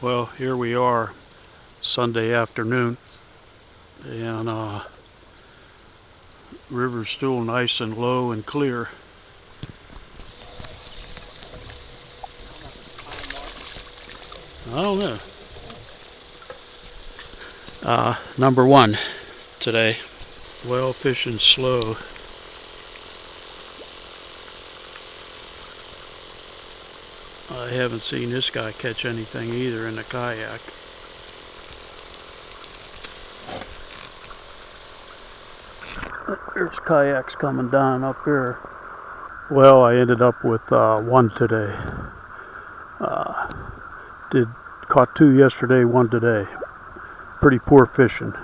Well, here we are, Sunday afternoon, and river's still nice and low and clear. I don't know. Number one today. Well, fishing slow. I haven't seen this guy catch anything either in the kayak. There's kayaks coming down up here. Well, I ended up with one today. Caught two yesterday, one today. Pretty poor fishing.